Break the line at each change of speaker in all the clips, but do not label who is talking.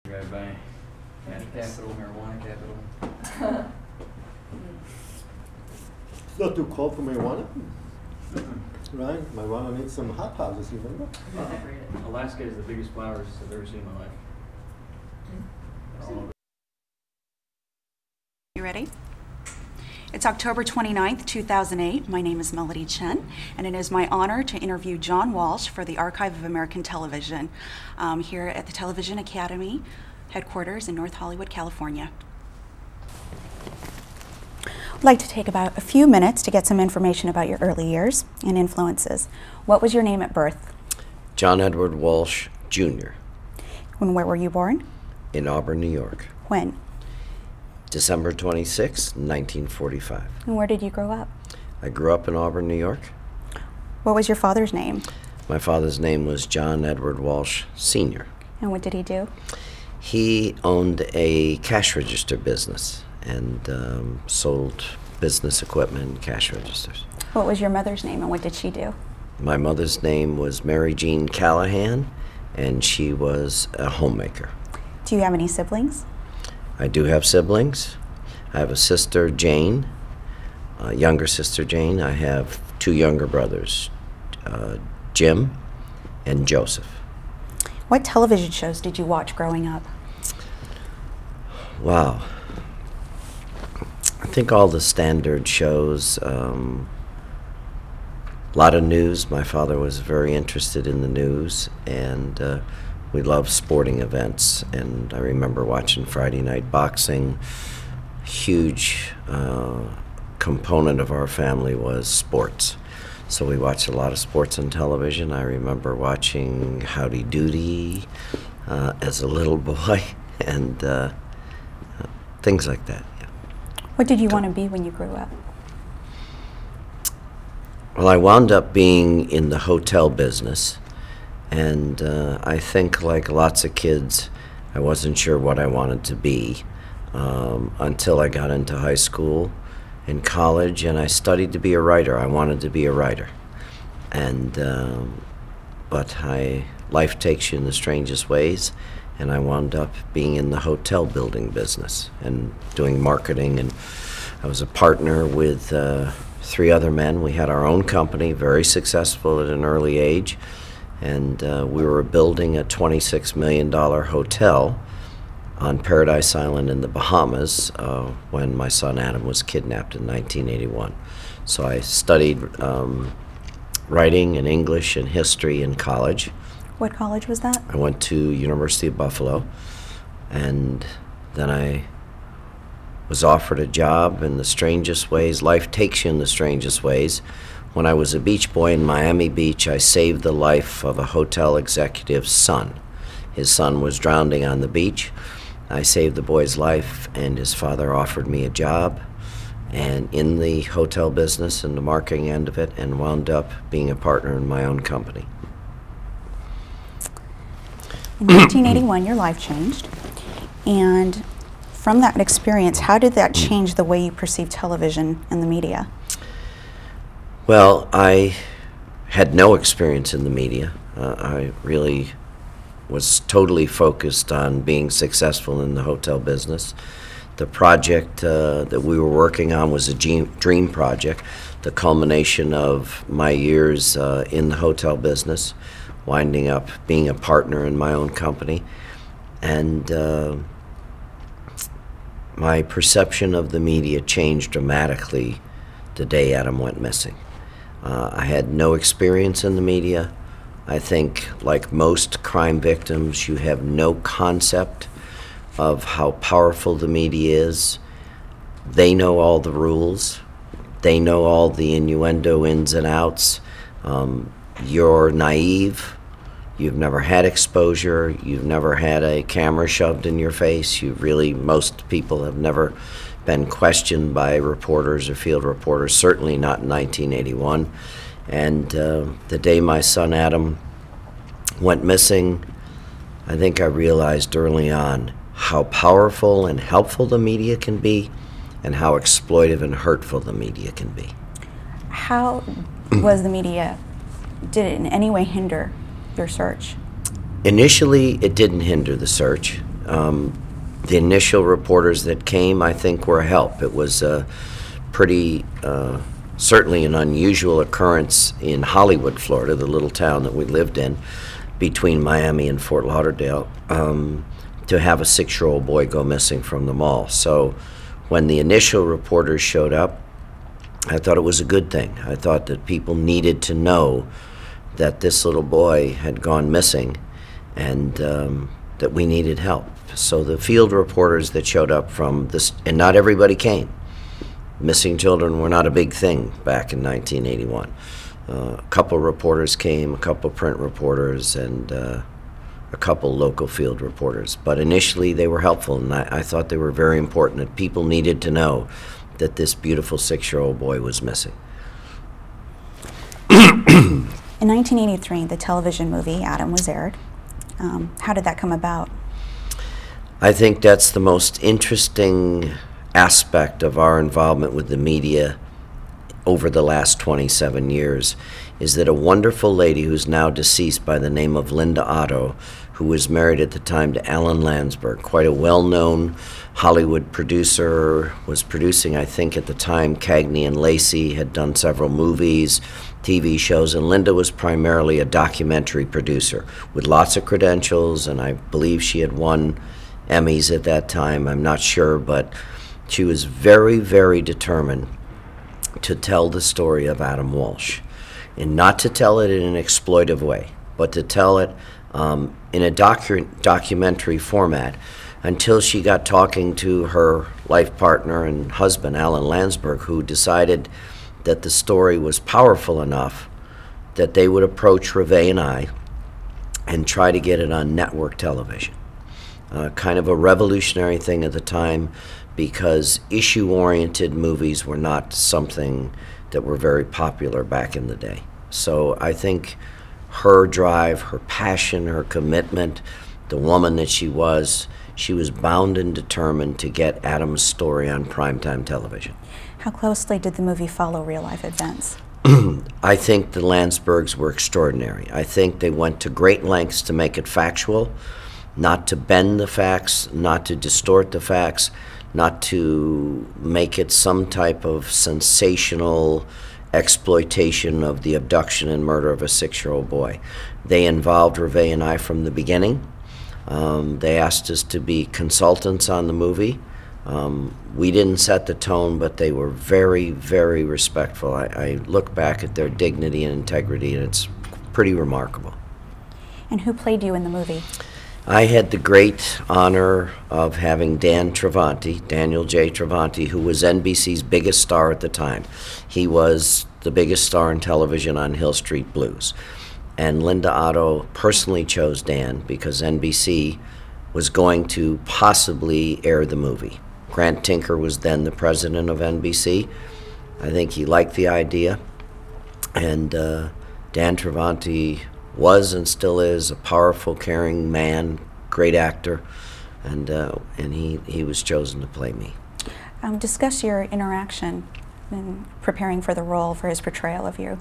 Right by meth capital, marijuana capital.
It's not too cold for marijuana. Right? Marijuana needs some hot houses, you remember?
Alaska is the biggest flowers I've ever seen in my life. All over.
You ready? It's October 29th, 2008. My name is Melody Chen, and it is my honor to interview John Walsh for the Archive of American Television here at the Television Academy headquarters in North Hollywood, California. I'd like to take about a few minutes to get some information about your early years and influences. What was your name at birth?
John Edward Walsh, Jr.
And where were you born?
In Auburn, New York.
When?
December 26, 1945.
And where did you grow up?
I grew up in Auburn, New York.
What was your father's name?
My father's name was John Edward Walsh, Sr.
And what did he do?
He owned a cash register business and sold business equipment and cash registers.
What was your mother's name and what did she do?
My mother's name was Mary Jean Callahan, and she was a homemaker.
Do you have any siblings?
I do have siblings. I have a sister, Jane, a younger sister, Jane. I have two younger brothers, Jim and Joseph.
What television shows did you watch growing up?
Wow. I think all the standard shows, a lot of news. My father was very interested in the news, and we loved sporting events. And I remember watching Friday night boxing. Huge component of our family was sports. So we watched a lot of sports on television. I remember watching Howdy Doody as a little boy, and things like that. Yeah.
What did you want to be when you grew up?
Well, I wound up being in the hotel business, and I think, like lots of kids, I wasn't sure what I wanted to be until I got into high school and college, and I studied to be a writer. I wanted to be a writer, and but life takes you in the strangest ways, and I wound up being in the hotel building business and doing marketing, and I was a partner with three other men. We had our own company, very successful at an early age, and we were building a $26 million hotel on Paradise Island in the Bahamas when my son Adam was kidnapped in 1981. So I studied writing and English and history in college.
What college was that?
I went to University of Buffalo, and then I was offered a job in the strangest ways. Life takes you in the strangest ways. When I was a beach boy in Miami Beach, I saved the life of a hotel executive's son. His son was drowning on the beach. I saved the boy's life, and his father offered me a job and in the hotel business and the marketing end of it, and wound up being a partner in my own company.
In 1981, your life changed, and from that experience, how did that change the way you perceive television and the media?
Well, I had no experience in the media. I really was totally focused on being successful in the hotel business. The project that we were working on was a dream project, the culmination of my years in the hotel business, winding up being a partner in my own company. And my perception of the media changed dramatically the day Adam went missing. I had no experience in the media. I think, like most crime victims, you have no concept of how powerful the media is. They know all the rules. They know all the innuendo ins and outs. You're naive. You've never had exposure. You've never had a camera shoved in your face. Most people have never been questioned by reporters or field reporters, certainly not in 1981. And the day my son Adam went missing, I think I realized early on how powerful and helpful the media can be, and how exploitive and hurtful the media can be.
How was the media, did it in any way hinder your search?
Initially, it didn't hinder the search. The initial reporters that came, I think, were a help. It was pretty, certainly an unusual occurrence in Hollywood, Florida, the little town that we lived in between Miami and Fort Lauderdale, to have a 6-year-old boy go missing from the mall. So when the initial reporters showed up, I thought it was a good thing. I thought that people needed to know that this little boy had gone missing, and that we needed help. So the field reporters that showed up from this, and not everybody came. Missing children were not a big thing back in 1981. A couple reporters came, a couple print reporters, and a couple local field reporters. But initially they were helpful, and I thought they were very important, that people needed to know that this beautiful 6-year-old boy was missing.
In 1983, the television movie Adam was aired. How did that come about?
I think that's the most interesting aspect of our involvement with the media over the last 27 years, is that a wonderful lady who's now deceased by the name of Linda Otto, who was married at the time to Alan Landsberg, quite a well-known Hollywood producer, was producing, I think at the time, Cagney and Lacey, had done several movies, TV shows, and Linda was primarily a documentary producer with lots of credentials, and I believe she had won Emmys at that time, I'm not sure, but she was very, very determined to tell the story of Adam Walsh, and not to tell it in an exploitive way, but to tell it in a documentary format, until she got talking to her life partner and husband, Alan Landsberg, who decided that the story was powerful enough that they would approach Reve and I and try to get it on network television. Kind of a revolutionary thing at the time, because issue-oriented movies were not something that were very popular back in the day. So I think her drive, her passion, her commitment, the woman that she was bound and determined to get Adam's story on primetime television.
How closely did the movie follow real-life events?
I think the Landsbergs were extraordinary. I think they went to great lengths to make it factual, not to bend the facts, not to distort the facts, not to make it some type of sensational exploitation of the abduction and murder of a 6-year-old boy. They involved Reve and I from the beginning. They asked us to be consultants on the movie. We didn't set the tone, but they were very, very respectful. I look back at their dignity and integrity, and it's pretty remarkable.
And who played you in the movie?
I had the great honor of having Daniel J. Travanti, who was NBC's biggest star at the time. He was the biggest star in television on Hill Street Blues. And Linda Otto personally chose Dan because NBC was going to possibly air the movie. Grant Tinker was then the president of NBC. I think he liked the idea. And Dan Travanti was and still is a powerful, caring man, great actor, and he was chosen to play me.
Discuss your interaction in preparing for the role, for his portrayal of you.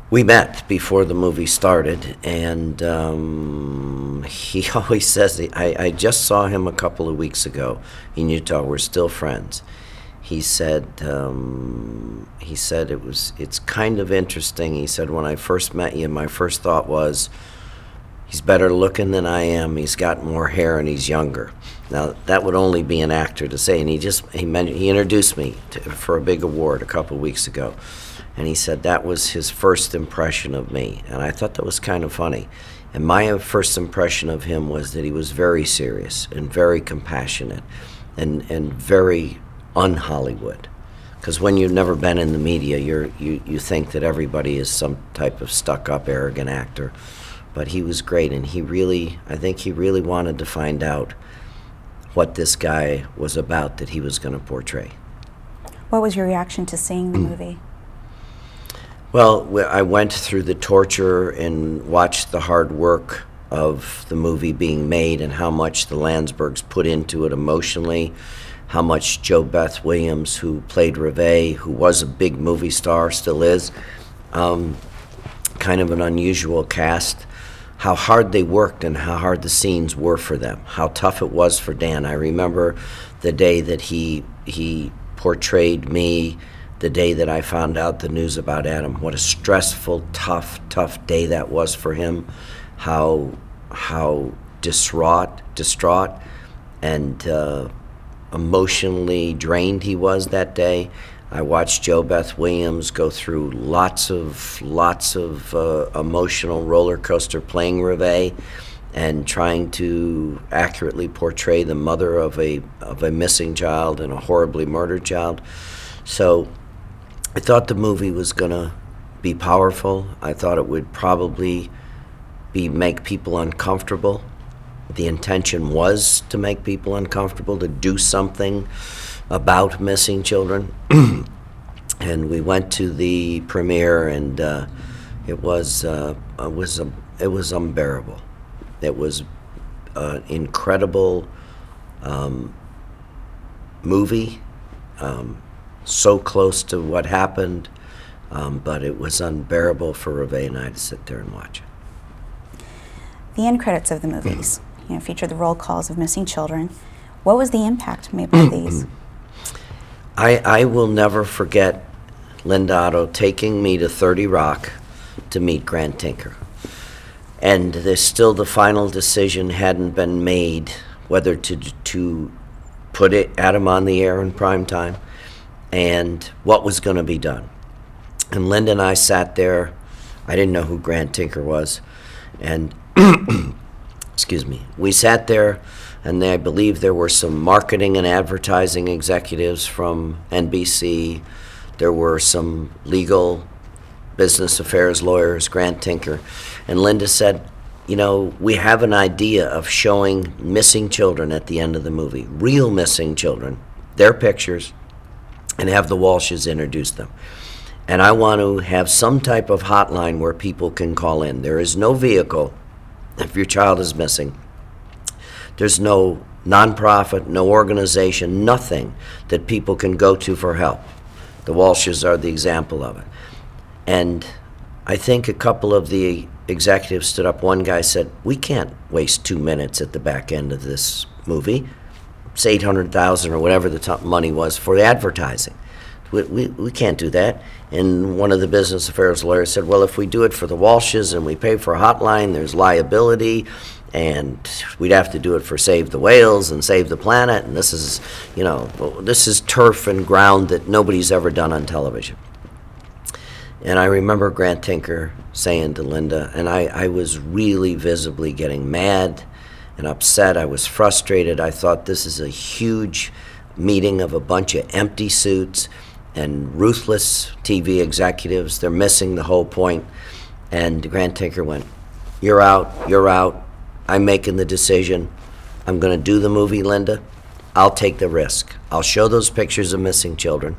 We met before the movie started, and he always says, I just saw him a couple of weeks ago in Utah. We're still friends. He said it's kind of interesting. He said, when I first met you, my first thought was, he's better looking than I am, he's got more hair, and he's younger. Now, that would only be an actor to say, and he introduced me for a big award a couple of weeks ago, and he said that was his first impression of me, and I thought that was kind of funny. And my first impression of him was that he was very serious and very compassionate and very un-Hollywood. Because when you've never been in the media, you think that everybody is some type of stuck-up, arrogant actor. But he was great, and I think he really wanted to find out what this guy was about that he was going to portray.
What was your reaction to seeing the movie?
Well, I went through the torture and watched the hard work of the movie being made and how much the Landsbergs put into it emotionally, how much Jo Beth Williams, who played Reve, who was a big movie star, still is, kind of an unusual cast. how hard they worked and how hard the scenes were for them, how tough it was for Dan. I remember the day that he portrayed me, the day that I found out the news about Adam, what a stressful, tough day that was for him, how distraught and emotionally drained he was that day. I watched Jo Beth Williams go through lots of emotional roller coaster playing Reveille and trying to accurately portray the mother of a missing child and a horribly murdered child. So I thought the movie was gonna be powerful. I thought it would probably make people uncomfortable. The intention was to make people uncomfortable, to do something about missing children. And we went to the premiere, and it was unbearable. It was an incredible movie, so close to what happened, but it was unbearable for Reveille and I to sit there and watch it.
The end credits of the movies, feature the roll calls of missing children. What was the impact made by these?
I will never forget Linda Otto taking me to 30 Rock to meet Grant Tinker. And there's still the final decision hadn't been made whether to put Adam on the air in prime time and what was going to be done. And Linda and I sat there. I didn't know who Grant Tinker was. And, excuse me, we sat there, and I believe there were some marketing and advertising executives from NBC. There were some legal business affairs lawyers, Grant Tinker. And Linda said, we have an idea of showing missing children at the end of the movie, real missing children, their pictures, and have the Walshes introduce them. And I want to have some type of hotline where people can call in. There is no vehicle if your child is missing. There's no nonprofit, no organization, nothing that people can go to for help. The Walshes are the example of it. And I think a couple of the executives stood up. One guy said, we can't waste 2 minutes at the back end of this movie. It's $800,000 or whatever the top money was for the advertising. We can't do that. And one of the business affairs lawyers said, well, if we do it for the Walshes and we pay for a hotline, there's liability, and we'd have to do it for Save the Whales and Save the Planet, and this is, this is turf and ground that nobody's ever done on television. And I remember Grant Tinker saying to Linda, and I was really visibly getting mad and upset. I was frustrated. I thought this is a huge meeting of a bunch of empty suits and ruthless TV executives. They're missing the whole point. And Grant Tinker went, you're out, you're out. I'm making the decision. I'm going to do the movie, Linda. I'll take the risk. I'll show those pictures of missing children.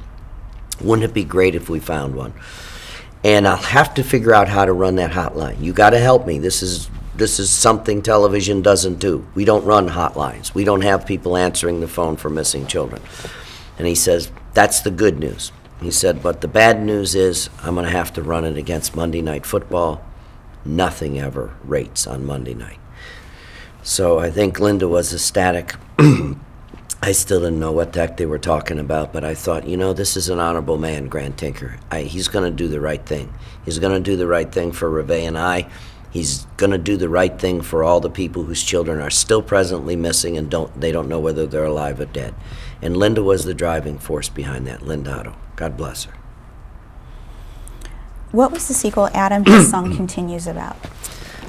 Wouldn't it be great if we found one? And I'll have to figure out how to run that hotline. You got to help me. This is something television doesn't do. We don't run hotlines. We don't have people answering the phone for missing children. And he says, that's the good news. He said, but the bad news is I'm going to have to run it against Monday Night Football. Nothing ever rates on Monday night. So I think Linda was ecstatic. I still didn't know what the heck they were talking about, but I thought, this is an honorable man, Grant Tinker. He's going to do the right thing. He's going to do the right thing for Reveille and I. He's going to do the right thing for all the people whose children are still presently missing and they don't know whether they're alive or dead. And Linda was the driving force behind that, Linda Otto. God bless her.
What was the sequel, Adam, His Song Continues, about?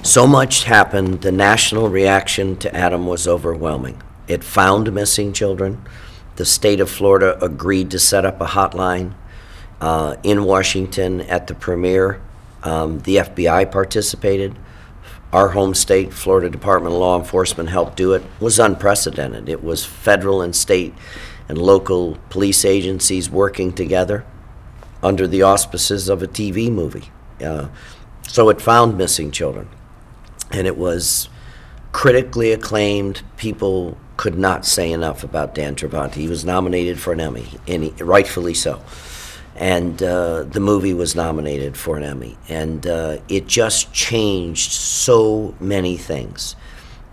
So much happened. The national reaction to Adam was overwhelming. It found missing children. The state of Florida agreed to set up a hotline in Washington at the premiere. The FBI participated. Our home state, Florida Department of Law Enforcement, helped do it. It was unprecedented. It was federal and state and local police agencies working together under the auspices of a TV movie. So it found missing children. And it was critically acclaimed. People could not say enough about Dan Travanti. He was nominated for an Emmy, and rightfully so. And the movie was nominated for an Emmy. And it just changed so many things.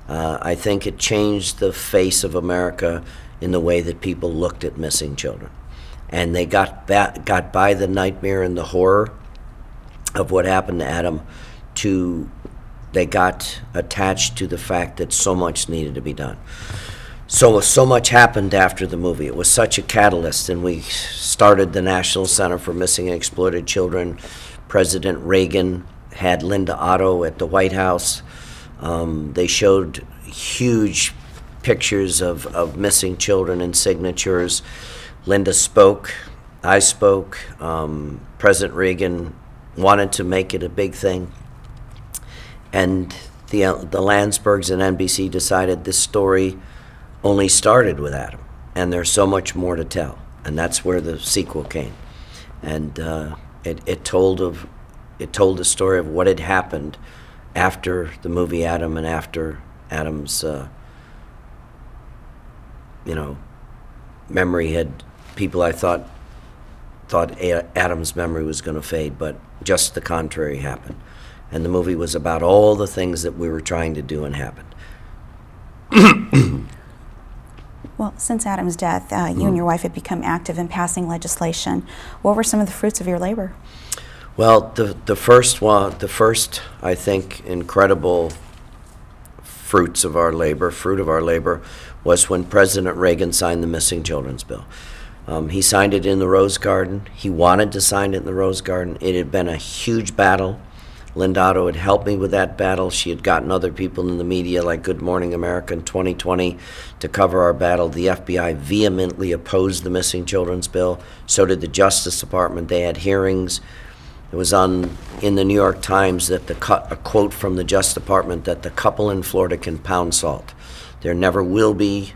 I think it changed the face of America in the way that people looked at missing children. And they got by the nightmare and the horror of what happened to Adam they got attached to the fact that so much needed to be done. So much happened after the movie. It was such a catalyst, and we started the National Center for Missing and Exploited Children. President Reagan had Linda Otto at the White House. They showed huge pictures of missing children and signatures. Linda spoke, I spoke. President Reagan wanted to make it a big thing. And the Landsbergs and NBC decided this story only started with Adam, and there's so much more to tell, and that's where the sequel came. And it told the story of what had happened after the movie Adam and after Adam's memory had, people I thought Adam's memory was going to fade, but just the contrary happened. And the movie was about all the things that we were trying to do and happened.
Well, since Adam's death, you and your wife have become active in passing legislation. What were some of the fruits of your labor?
Well, the first, I think, incredible fruit of our labor, was when President Reagan signed the Missing Children's Bill. He signed it in the Rose Garden. He wanted to sign it in the Rose Garden. It had been a huge battle. Linda Otto had helped me with that battle. She had gotten other people in the media like Good Morning America in 2020 to cover our battle. The FBI vehemently opposed the Missing Children's Bill. So did the Justice Department. They had hearings. It was in the New York Times that a quote from the Justice Department that the couple in Florida can pound salt. There never will be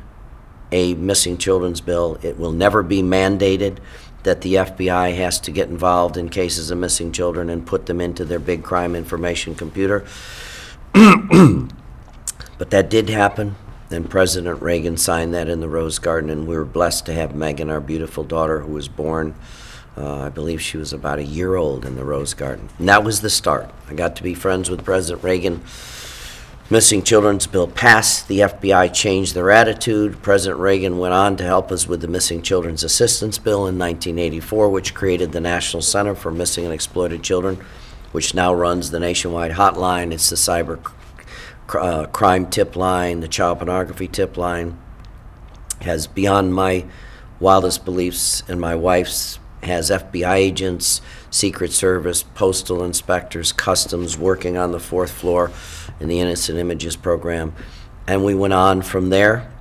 a Missing Children's Bill. It will never be mandated that the FBI has to get involved in cases of missing children and put them into their big crime information computer. But that did happen, and President Reagan signed that in the Rose Garden, and we were blessed to have Megan, our beautiful daughter, who was born, I believe she was about a year old, in the Rose Garden. And that was the start. I got to be friends with President Reagan. Missing Children's Bill passed. The FBI changed their attitude. President Reagan went on to help us with the Missing Children's Assistance Bill in 1984, which created the National Center for Missing and Exploited Children, which now runs the nationwide hotline. It's the cyber crime tip line, the child pornography tip line. Has, beyond my wildest beliefs and my wife's, has FBI agents, Secret Service, postal inspectors, customs working on the 4th floor in the Innocent Images program. And we went on from there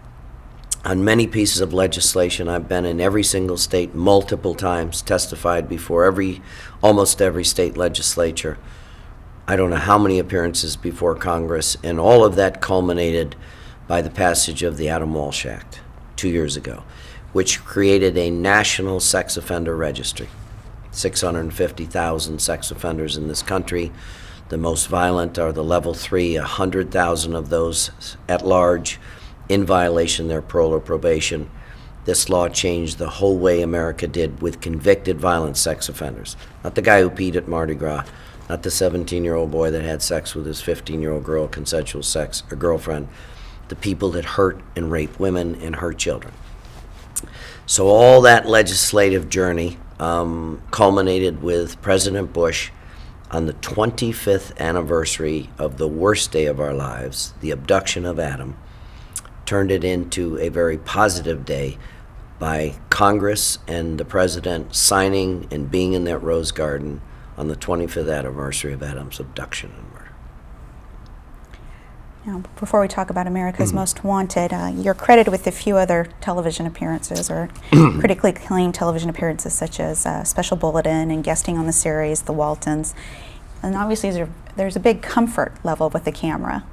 on many pieces of legislation. I've been in every single state multiple times, testified before almost every state legislature. I don't know how many appearances before Congress, and all of that culminated by the passage of the Adam Walsh Act 2 years ago, which created a national sex offender registry. 650,000 sex offenders in this country. The most violent are the level 3, 100,000 of those at large, in violation of their parole or probation. This law changed the whole way America did with convicted violent sex offenders. Not the guy who peed at Mardi Gras, not the 17-year-old boy that had sex with his 15-year-old girl, consensual sex, or girlfriend. The people that hurt and rape women and hurt children. So all that legislative journey culminated with President Bush on the 25th anniversary of the worst day of our lives, the abduction of Adam, turned it into a very positive day by Congress and the President signing and being in that Rose Garden on the 25th anniversary of Adam's abduction and murder.
Now, before we talk about America's Most Wanted, you're credited with a few other television appearances or critically acclaimed television appearances such as Special Bulletin and guesting on the series The Waltons. And obviously there's a big comfort level with the camera.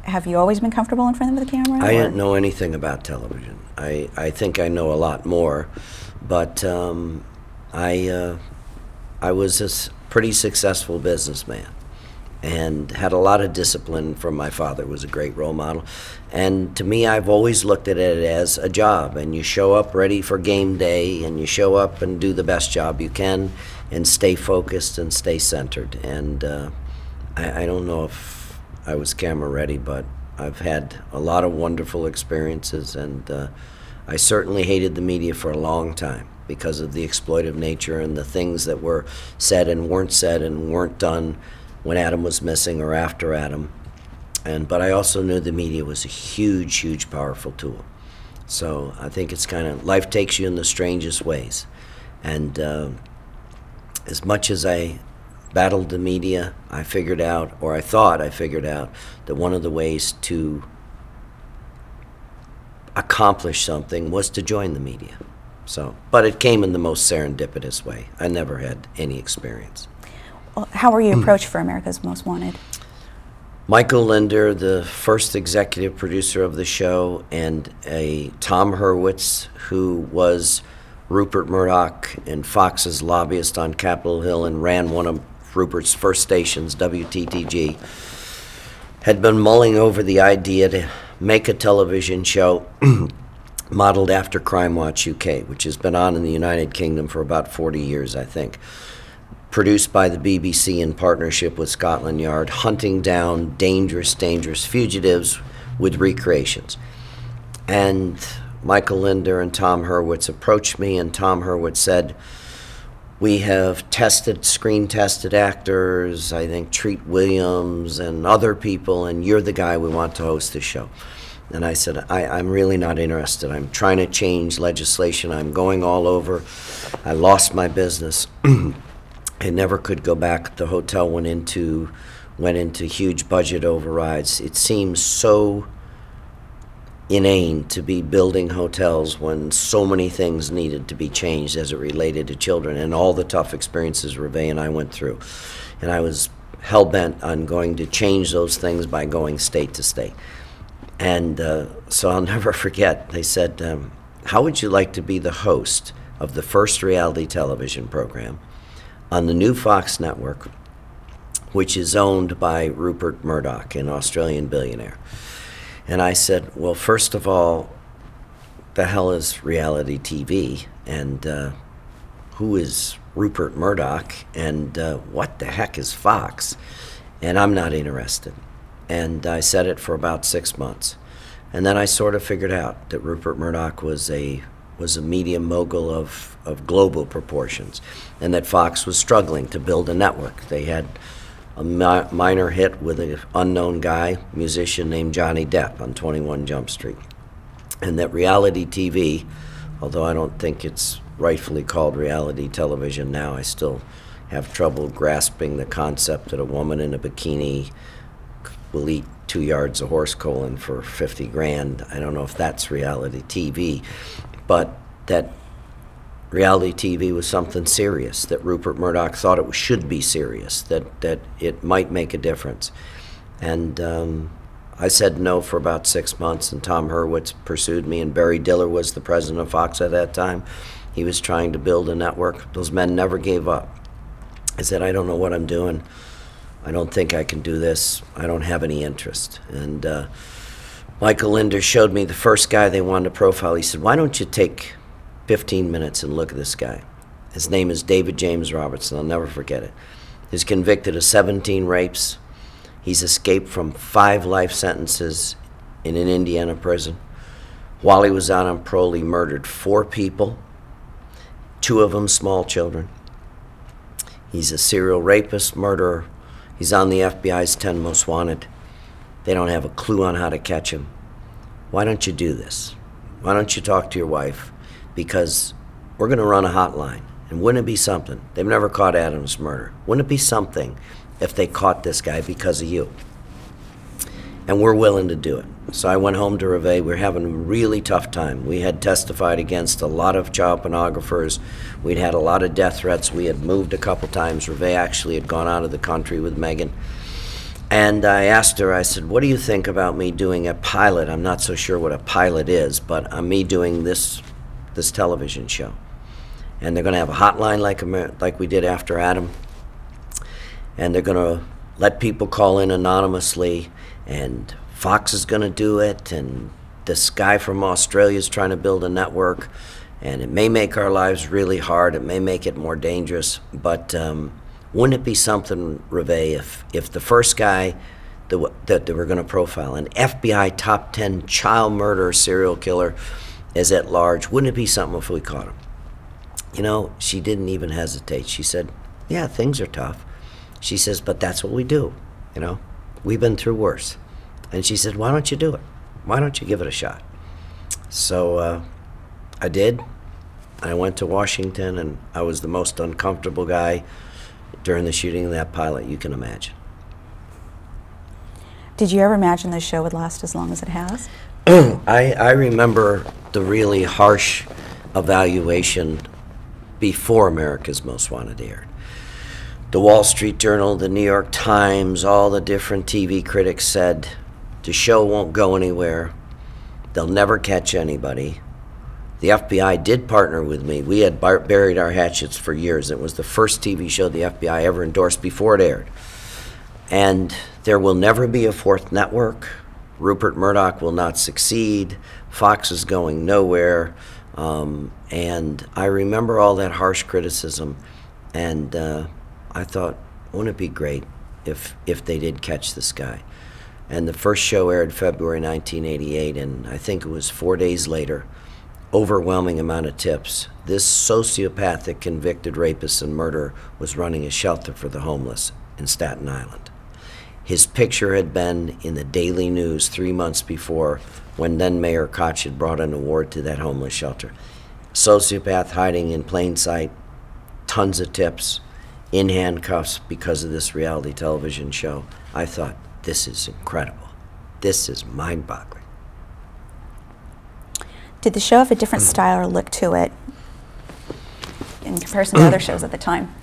Have you always been comfortable in front of the camera?
I didn't know anything about television. I think I know a lot more, but I was a pretty successful businessman. and had a lot of discipline from my father, was a great role model. And to me, I've always looked at it as a job, and you show up ready for game day, and you show up and do the best job you can, and stay focused and stay centered. And I don't know if I was camera ready, but I've had a lot of wonderful experiences, and I certainly hated the media for a long time because of the exploitive nature and the things that were said and weren't done when Adam was missing or after Adam. But I also knew the media was a huge, huge, powerful tool. So I think it's kind of, life takes you in the strangest ways. And as much as I battled the media, I figured out, or I thought I figured out, that one of the ways to accomplish something was to join the media. So, but it came in the most serendipitous way. I never had any experience.
Well, how were you approached for America's Most Wanted?
Michael Linder, the first executive producer of the show, and a Tom Hurwitz, who was Rupert Murdoch and Fox's lobbyist on Capitol Hill and ran one of Rupert's first stations, WTTG, had been mulling over the idea to make a television show modeled after Crime Watch UK, which has been on in the United Kingdom for about 40 years, I think. Produced by the BBC in partnership with Scotland Yard, hunting down dangerous, dangerous fugitives with recreations. And Michael Linder and Tom Hurwitz approached me, and Tom Hurwitz said, we have screen-tested actors, I think Treat Williams and other people, and you're the guy we want to host the show. And I said, I'm really not interested. I'm trying to change legislation. I'm going all over. I lost my business. I never could go back. The hotel went into huge budget overrides. It seems so inane to be building hotels when so many things needed to be changed as it related to children, and all the tough experiences Reve and I went through. And I was hell-bent on going to change those things by going state to state. And so I'll never forget, they said, how would you like to be the host of the first reality television program on the new Fox network, which is owned by Rupert Murdoch, an Australian billionaire? And I said, well, first of all, the hell is reality TV? And who is Rupert Murdoch? And what the heck is Fox? And I'm not interested. And I said it for about 6 months. And then I sort of figured out that Rupert Murdoch was a media mogul of global proportions, and that Fox was struggling to build a network. They had a minor hit with an unknown guy, musician named Johnny Depp on 21 Jump Street. And that reality TV, although I don't think it's rightfully called reality television now, I still have trouble grasping the concept that a woman in a bikini will eat 2 yards of horse colon for 50 grand. I don't know if that's reality TV, but that reality TV was something serious, that Rupert Murdoch thought it should be serious, that it might make a difference. And I said no for about 6 months, and Tom Hurwitz pursued me, and Barry Diller was the president of Fox at that time. He was trying to build a network. Those men never gave up. I said, I don't know what I'm doing. I don't think I can do this. I don't have any interest. And Michael Linder showed me the first guy they wanted to profile. He said, why don't you take 15 minutes and look at this guy? His name is David James Robertson. I'll never forget it. He's convicted of 17 rapes. He's escaped from 5 life sentences in an Indiana prison. While he was out on parole, he murdered 4 people, 2 of them small children. He's a serial rapist, murderer. He's on the FBI's 10 Most Wanted. They don't have a clue on how to catch him. Why don't you do this? Why don't you talk to your wife? Because we're going to run a hotline. And wouldn't it be something? They've never caught Adam's murder. Wouldn't it be something if they caught this guy because of you? And we're willing to do it. So I went home to Reve. We were having a really tough time. We had testified against a lot of child pornographers. We'd had a lot of death threats. We had moved a couple times. Reve actually had gone out of the country with Megan. And I asked her, I said, what do you think about me doing a pilot? I'm not so sure what a pilot is, but me doing this television show. And they're going to have a hotline like we did after Adam. And they're going to let people call in anonymously, and Fox is going to do it, and this guy from Australia is trying to build a network, and it may make our lives really hard, it may make it more dangerous, but wouldn't it be something, Reve, if the first guy that they were going to profile, an FBI top 10 child murderer serial killer, is at large, wouldn't it be something if we caught him? You know, she didn't even hesitate. She said, yeah, things are tough. She says, but that's what we do, you know? We've been through worse. And she said, why don't you do it? Why don't you give it a shot? So I did. I went to Washington, and I was the most uncomfortable guy during the shooting of that pilot you can imagine.
Did you ever imagine this show would last as long as it has?
I remember the really harsh evaluation before America's Most Wanted aired. The Wall Street Journal, the New York Times, all the different TV critics said, the show won't go anywhere. They'll never catch anybody. The FBI did partner with me. We had buried our hatchets for years. It was the first TV show the FBI ever endorsed before it aired. And there will never be a fourth network. Rupert Murdoch will not succeed. Fox is going nowhere. And I remember all that harsh criticism. And I thought, wouldn't it be great if they did catch this guy? And the first show aired February 1988, and I think it was 4 days later, overwhelming amount of tips. This sociopathic convicted rapist and murderer was running a shelter for the homeless in Staten Island. His picture had been in the Daily News 3 months before, when then Mayor Koch had brought an award to that homeless shelter. Sociopath hiding in plain sight, tons of tips, in handcuffs because of this reality television show. I thought, this is incredible. This is mind-boggling.
Did the show have a different style or look to it in comparison to other shows at the time?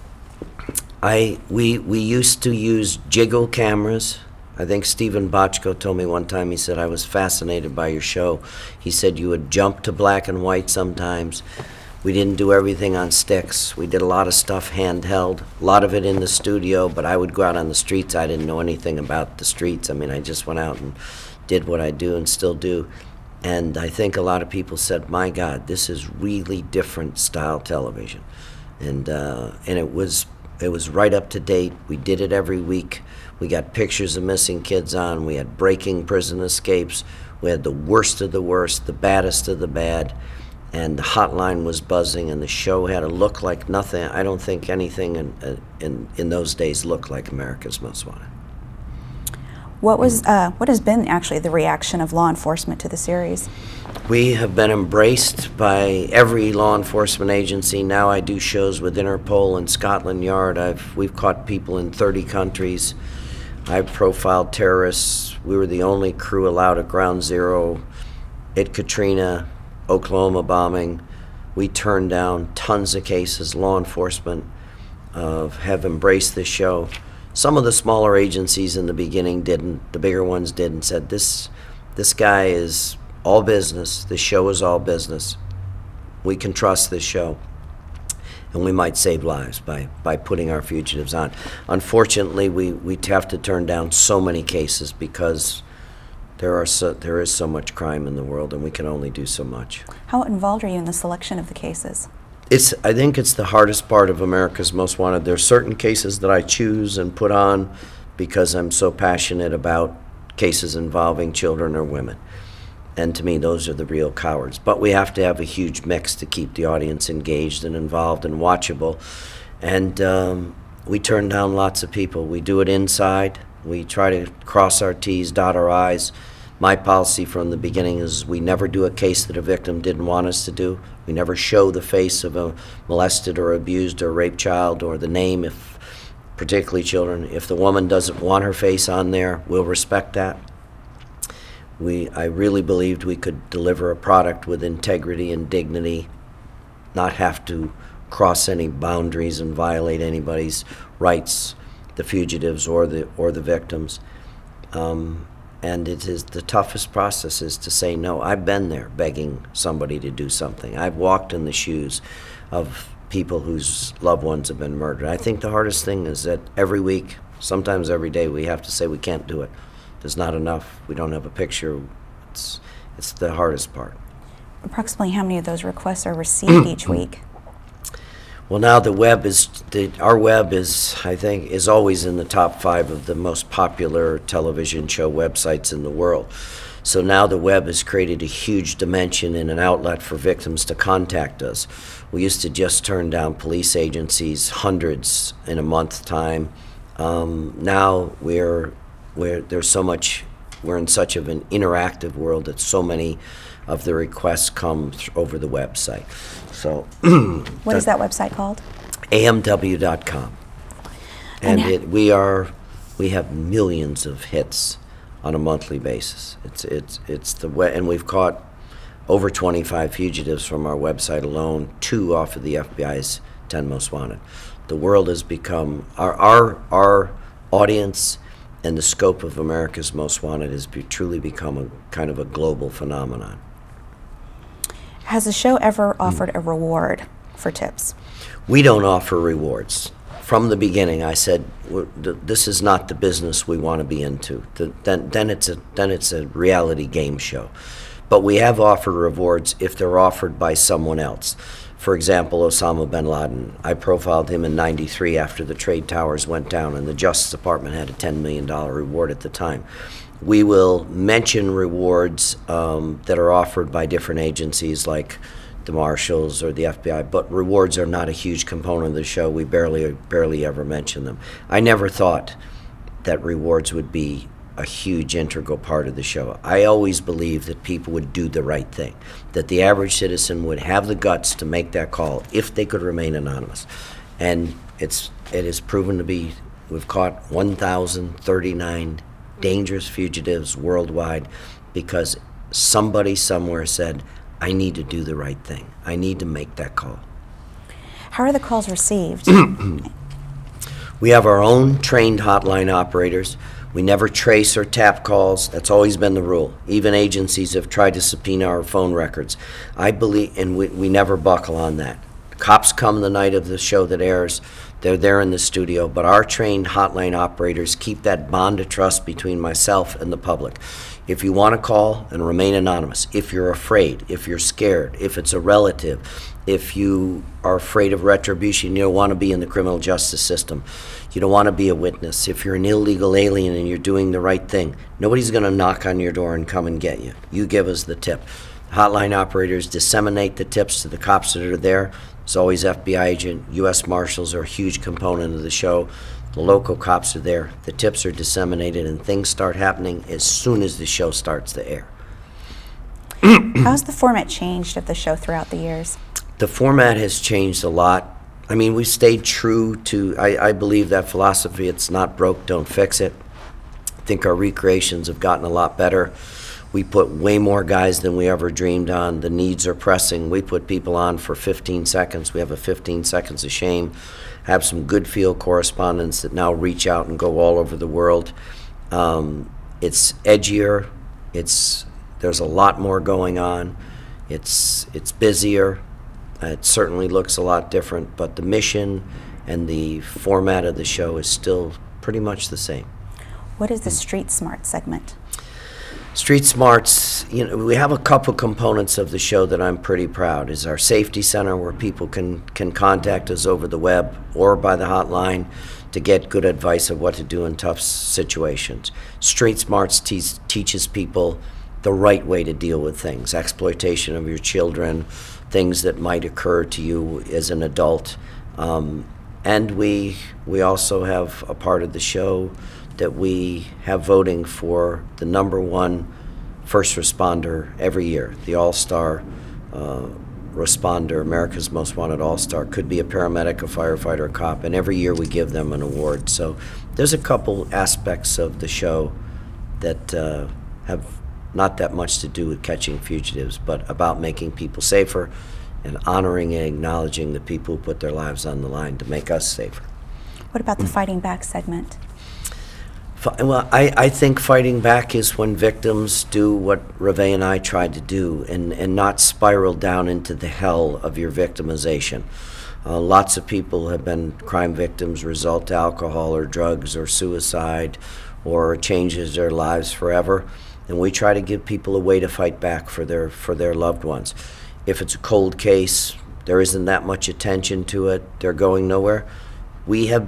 We used to use jiggle cameras. I think Stephen Bochco told me one time, he said, I was fascinated by your show. He said you would jump to black and white sometimes. We didn't do everything on sticks. We did a lot of stuff handheld, a lot of it in the studio, but I would go out on the streets. I didn't know anything about the streets. I mean, I just went out and did what I do and still do. And I think a lot of people said, my God, this is really different style television. And it was right up to date. We did it every week. We got pictures of missing kids on. We had breaking prison escapes. We had the worst of the worst, the baddest of the bad. And the hotline was buzzing, and the show had a look like nothing. I don't think anything in those days looked like America's Most Wanted.
What has been actually the reaction of law enforcement to the series?
We have been embraced by every law enforcement agency. Now I do shows with Interpol and Scotland Yard. We've caught people in 30 countries. I've profiled terrorists. We were the only crew allowed at Ground Zero at Katrina, Oklahoma bombing. We turned down tons of cases. Law enforcement have embraced this show. Some of the smaller agencies in the beginning didn't. The bigger ones did and said, this guy is all business. This show is all business. We can trust this show. And we might save lives by putting our fugitives on. Unfortunately, we have to turn down so many cases because there is so much crime in the world, and we can only do so much.
How involved are you in the selection of the cases?
I think it's the hardest part of America's Most Wanted. There are certain cases that I choose and put on because I'm so passionate about cases involving children or women. And to me, those are the real cowards. But we have to have a huge mix to keep the audience engaged and involved and watchable. And we turn down lots of people. We do it inside. We try to cross our T's, dot our I's. My policy from the beginning is we never do a case that a victim didn't want us to do. We never show the face of a molested or abused or raped child or the name, if particularly children. If the woman doesn't want her face on there, we'll respect that. I really believed we could deliver a product with integrity and dignity, not have to cross any boundaries and violate anybody's rights, the fugitives or the victims. And it is the toughest process is to say no. I've been there begging somebody to do something. I've walked in the shoes of people whose loved ones have been murdered. I think the hardest thing is that every week Sometimes every day we have to say we can't do it. There's not enough. We don't have a picture. It's the hardest part.
Approximately how many of those requests are received each week?
Well, now our web is, I think, is always in the top 5 of the most popular television show websites in the world. So now the web has created a huge dimension and an outlet for victims to contact us. We used to just turn down police agencies, hundreds in a month's time. Now there's so much, we're in such of an interactive world that so many of the requests come over the website. So
what is that website called?
amw.com. And we have millions of hits on a monthly basis. It's the web, and we've caught over 25 fugitives from our website alone, 2 off of the FBI's 10 Most Wanted. The world has become, our audience and the scope of America's Most Wanted has truly become a kind of a global phenomenon.
Has the show ever offered a reward for tips?
We don't offer rewards. From the beginning, I said, this is not the business we want to be into. Then it's a reality game show. But we have offered rewards if they're offered by someone else. For example, Osama bin Laden. I profiled him in '93 after the trade towers went down, and the Justice Department had a $10 million reward at the time. We will mention rewards that are offered by different agencies like the Marshals or the FBI, but rewards are not a huge component of the show. We barely ever mention them. I never thought that rewards would be a huge integral part of the show. I always believed that people would do the right thing, that the average citizen would have the guts to make that call if they could remain anonymous. And it has proven to be, we've caught 1,039 dangerous fugitives worldwide because somebody somewhere said, I need to do the right thing. I need to make that call.
How are the calls received?
We have our own trained hotline operators. We never trace or tap calls. That's always been the rule. Even agencies have tried to subpoena our phone records. I believe, and we never buckle on that. Cops come the night of the show that airs. They're there in the studio, but our trained hotline operators keep that bond of trust between myself and the public. If you want to call and remain anonymous, if you're afraid, if you're scared, if it's a relative, if you are afraid of retribution, you don't want to be in the criminal justice system, you don't want to be a witness, if you're an illegal alien and you're doing the right thing, nobody's going to knock on your door and come and get you. You give us the tip. Hotline operators disseminate the tips to the cops that are there. There's always FBI agent, U.S. Marshals are a huge component of the show. The local cops are there. The tips are disseminated, and things start happening as soon as the show starts to air.
How's the format changed of the show throughout the years?
The format has changed a lot. I mean, we've stayed true to, I believe that philosophy, it's not broke, don't fix it. I think our recreations have gotten a lot better. We put way more guys than we ever dreamed on. The needs are pressing. We put people on for 15 seconds. We have a 15 seconds of shame. Have some good field correspondents that now reach out and go all over the world. It's edgier. There's a lot more going on. It's busier. It certainly looks a lot different, but the mission and the format of the show is still pretty much the same.
What is the Street Smart segment?
Street Smarts, we have a couple components of the show that I'm pretty proud. Is our safety center where people can contact us over the web or by the hotline to get good advice of what to do in tough situations. Street Smarts teaches people the right way to deal with things, exploitation of your children, things that might occur to you as an adult. And we also have a part of the show that we have voting for the #1 first responder every year, the All-Star responder, America's Most Wanted All-Star. Could be a paramedic, a firefighter, a cop, and every year we give them an award. So there's a couple aspects of the show that have not that much to do with catching fugitives, but about making people safer and honoring and acknowledging the people who put their lives on the line to make us safer.
What about the Fighting Back segment?
Well, I think fighting back is when victims do what Reve and I tried to do and not spiral down into the hell of your victimization. Lots of people have been crime victims, result to alcohol or drugs or suicide, or changes their lives forever. And we try to give people a way to fight back for their loved ones. If it's a cold case, there isn't that much attention to it, they're going nowhere. We have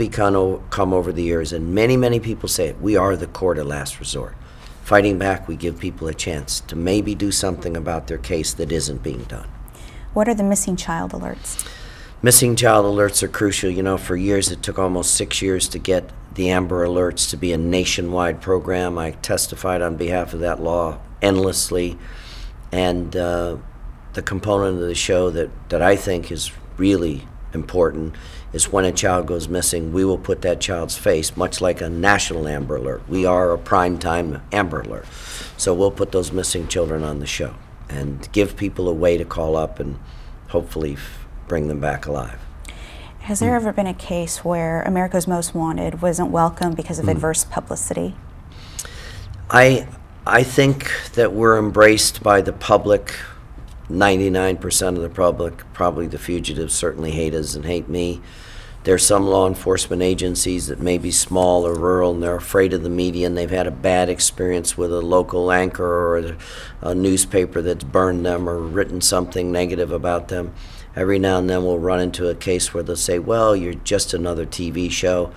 come over the years, and many people say it, we are the court of last resort. Fighting back, we give people a chance to maybe do something about their case that isn't being done.
What are the missing child alerts?
Missing child alerts are crucial. You know, for years, it took almost 6 years to get the Amber Alerts to be a nationwide program. I testified on behalf of that law endlessly, and the component of the show that I think is really important is when a child goes missing, we will put that child's face, much like a national Amber Alert. We are a primetime Amber Alert. So we'll put those missing children on the show and give people a way to call up and hopefully bring them back alive.
Has there ever been a case where America's Most Wanted wasn't welcome because of adverse publicity?
I think that we're embraced by the public, 99% of the public. Probably the fugitives certainly hate us and hate me. There's some law enforcement agencies that may be small or rural, and they're afraid of the media, and they've had a bad experience with a local anchor or a newspaper that's burned them or written something negative about them. Every now and then we'll run into a case where they'll say, well, you're just another TV show.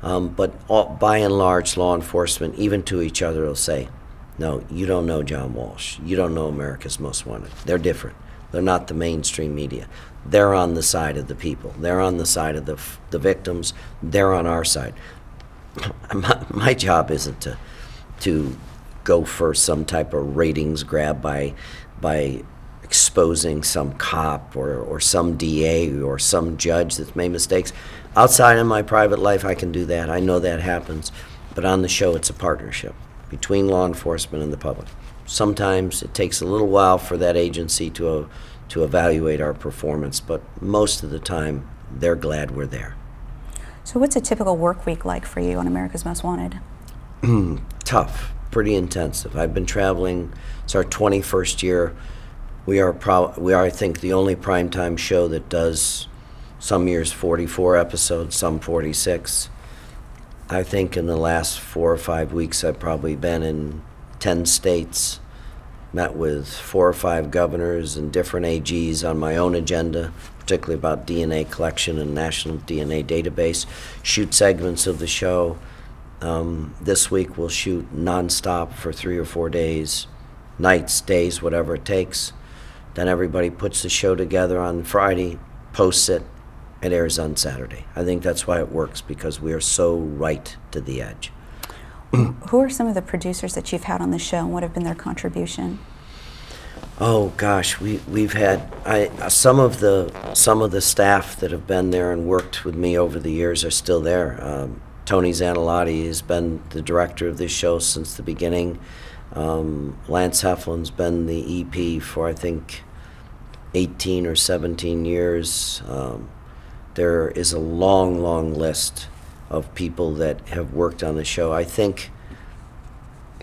But by and large, law enforcement, even to each other, will say, no, you don't know John Walsh. You don't know America's Most Wanted. They're different. They're not the mainstream media. They're on the side of the people. They're on the side of the victims. They're on our side. My job isn't to go for some type of ratings grab by exposing some cop or some DA or some judge that's made mistakes. Outside of my private life, I can do that. I know that happens. But on the show, it's a partnership between law enforcement and the public. Sometimes it takes a little while for that agency to evaluate our performance, but most of the time, they're glad we're there.
So what's a typical work week like for you on America's Most Wanted?
Tough, pretty intensive. I've been traveling. It's our 21st year. We are, I think, the only primetime show that does some years 44 episodes, some 46. I think in the last 4 or 5 weeks, I've probably been in 10 states, met with 4 or 5 governors and different AGs on my own agenda, particularly about DNA collection and National DNA Database, shoot segments of the show. This week we'll shoot nonstop for 3 or 4 days, nights, days, whatever it takes. Then everybody puts the show together on Friday, posts it, it airs on Saturday. I think that's why it works, because we are so right to the edge.
Who are some of the producers that you've had on the show, and what have been their contribution?
Oh gosh, we've had some of the staff that have been there and worked with me over the years are still there. Tony Zanilotti has been the director of this show since the beginning. Lance Heflin's been the EP for, I think, 18 or 17 years. There is a long list of people that have worked on the show. I think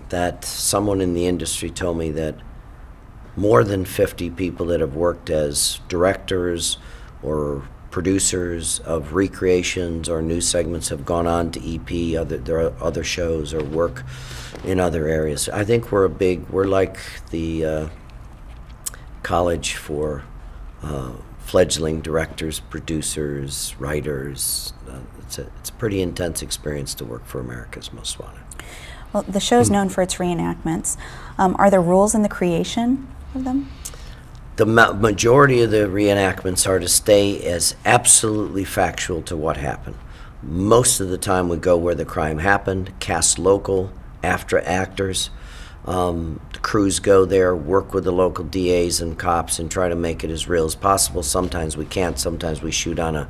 that someone in the industry told me that more than 50 people that have worked as directors or producers of recreations or news segments have gone on to EP, there are other shows or work in other areas. I think we're like the college for fledgling directors, producers, writers. It's a pretty intense experience to work for America's Most Wanted.
Well, the show's known for its reenactments. Are there rules in the creation of them?
The majority of the reenactments are to stay as absolutely factual to what happened. Most of the time we go where the crime happened, cast local, after actors. The crews go there, work with the local DAs and cops and try to make it as real as possible. Sometimes we can't, sometimes we shoot on a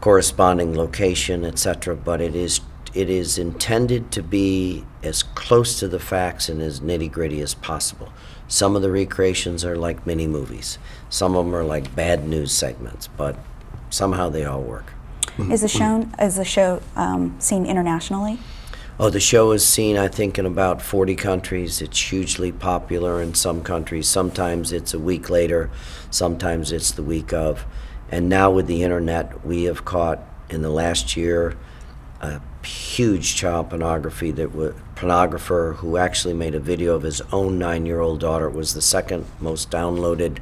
corresponding location, etc. But it is intended to be as close to the facts and as nitty-gritty as possible. Some of the recreations are like mini movies. Some of them are like bad news segments, but somehow they all work.
Is the show seen internationally?
Oh, the show is seen, I think, in about 40 countries. It's hugely popular in some countries. Sometimes it's a week later, sometimes it's the week of. And now with the internet, we have caught in the last year a huge child pornographer who actually made a video of his own 9-year-old daughter. It was the second most downloaded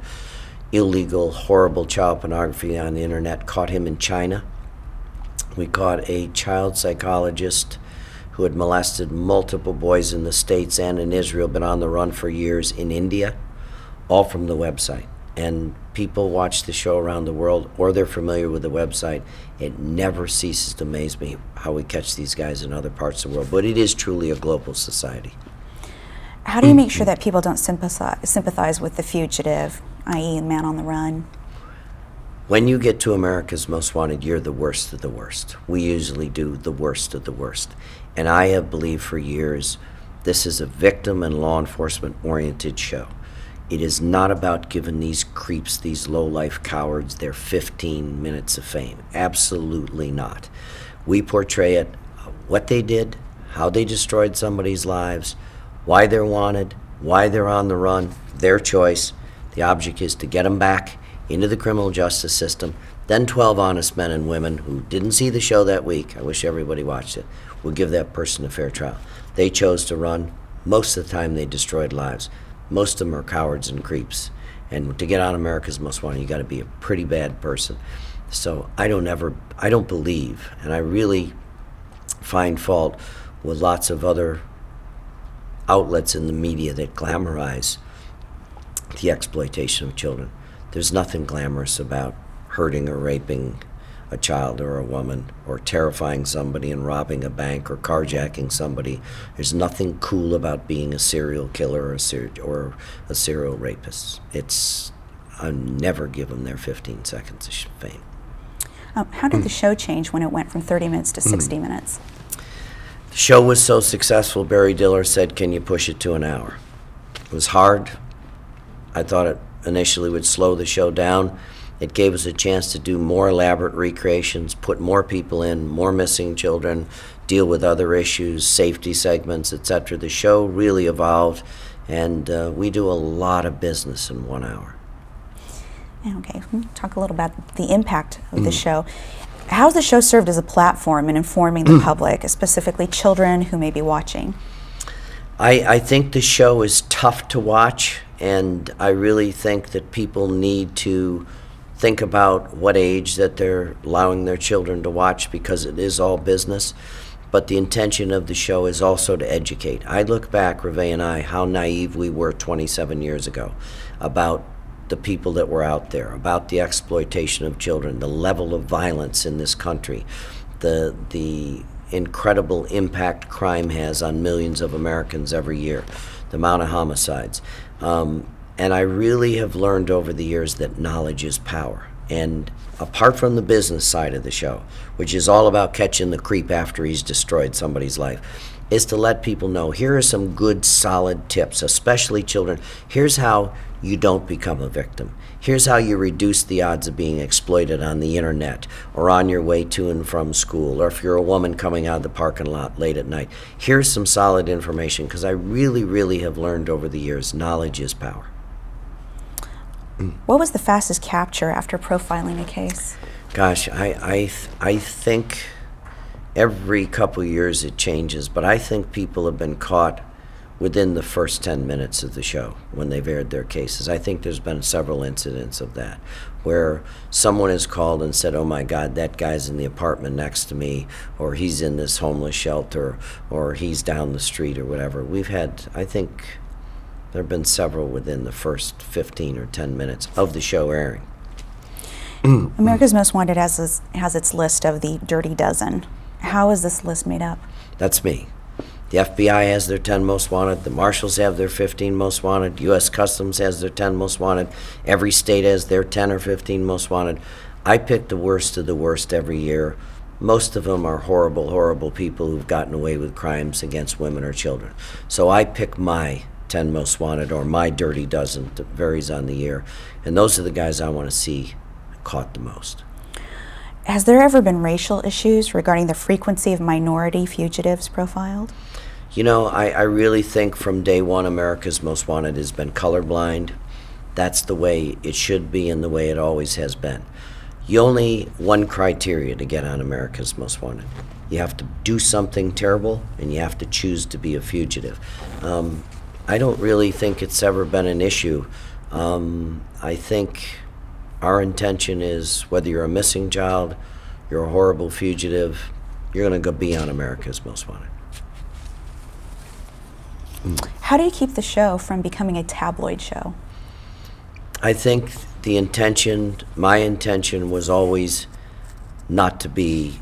illegal, horrible child pornography on the internet. Caught him in China. We caught a child psychologist who had molested multiple boys in the States and in Israel, been on the run for years in India, all from the website. And people watch the show around the world, or they're familiar with the website. It never ceases to amaze me how we catch these guys in other parts of the world. But it is truly a global society.
How do you make sure that people don't sympathize with the fugitive, i.e. man on the run?
When you get to America's Most Wanted, you're the worst of the worst. We usually do the worst of the worst. And I have believed for years this is a victim and law enforcement-oriented show. It is not about giving these creeps, these low-life cowards, their 15 minutes of fame. Absolutely not. We portray it, what they did, how they destroyed somebody's lives, why they're wanted, why they're on the run, their choice. The object is to get them back into the criminal justice system. Then 12 honest men and women who didn't see the show that week, I wish everybody watched it, will give that person a fair trial. They chose to run. Most of the time they destroyed lives. Most of them are cowards and creeps. And to get on America's Most Wanted, you got to be a pretty bad person. So I don't believe, and I really find fault with lots of other outlets in the media that glamorize the exploitation of children. There's nothing glamorous about hurting or raping a child or a woman, or terrifying somebody and robbing a bank or carjacking somebody. There's nothing cool about being a serial killer or a serial rapist. I never give them their 15 seconds of fame.
How did the show change when it went from 30 minutes to 60 minutes?
The show was so successful, Barry Diller said, "Can you push it to an hour?" It was hard. I thought it initially would slow the show down. It gave us a chance to do more elaborate recreations, put more people in, more missing children, deal with other issues, safety segments, etc. The show really evolved, and we do a lot of business in 1 hour.
Okay, talk a little about the impact of the show. How has the show served as a platform in informing the public, specifically children who may be watching?
I think the show is tough to watch, and I really think that people need to think about what age that they're allowing their children to watch, because it is all business. But the intention of the show is also to educate. I look back, Reve and I, how naive we were 27 years ago about the people that were out there, about the exploitation of children, the level of violence in this country, the incredible impact crime has on millions of Americans every year, the amount of homicides. And I really have learned over the years that knowledge is power. And apart from the business side of the show, which is all about catching the creep after he's destroyed somebody's life, is to let people know, here are some good, solid tips, especially children. Here's how you don't become a victim. Here's how you reduce the odds of being exploited on the internet or on your way to and from school, or if you're a woman coming out of the parking lot late at night. Here's some solid information, because I really, really have learned over the years, knowledge is power.
What was the fastest capture after profiling a case?
Gosh, I think every couple years it changes, but I think people have been caught within the first 10 minutes of the show when they've aired their cases. I think there's been several incidents of that, where someone has called and said, "Oh my God, that guy's in the apartment next to me," or "He's in this homeless shelter," or "He's down the street," or whatever. We've had, I think, there have been several within the first 15 or 10 minutes of the show airing.
America's Most Wanted has its list of the Dirty Dozen. How is this list made up?
That's me. The FBI has their 10 most wanted. The marshals have their 15 most wanted. U.S. Customs has their 10 most wanted. Every state has their 10 or 15 most wanted. I pick the worst of the worst every year. Most of them are horrible, horrible people who've gotten away with crimes against women or children. So I pick my 10 most wanted, or my Dirty Dozen. It varies on the year. And those are the guys I want to see caught the most.
Has there ever been racial issues regarding the frequency of minority fugitives profiled?
You know, I really think from day one America's Most Wanted has been colorblind. That's the way it should be and the way it always has been. You only one criteria to get on America's Most Wanted. You have to do something terrible, and you have to choose to be a fugitive. I don't really think it's ever been an issue. I think our intention is, whether you're a missing child, you're a horrible fugitive, you're going to go be on America's Most Wanted.
How do you keep the show from becoming a tabloid show?
I think the intention, my intention, was always not to be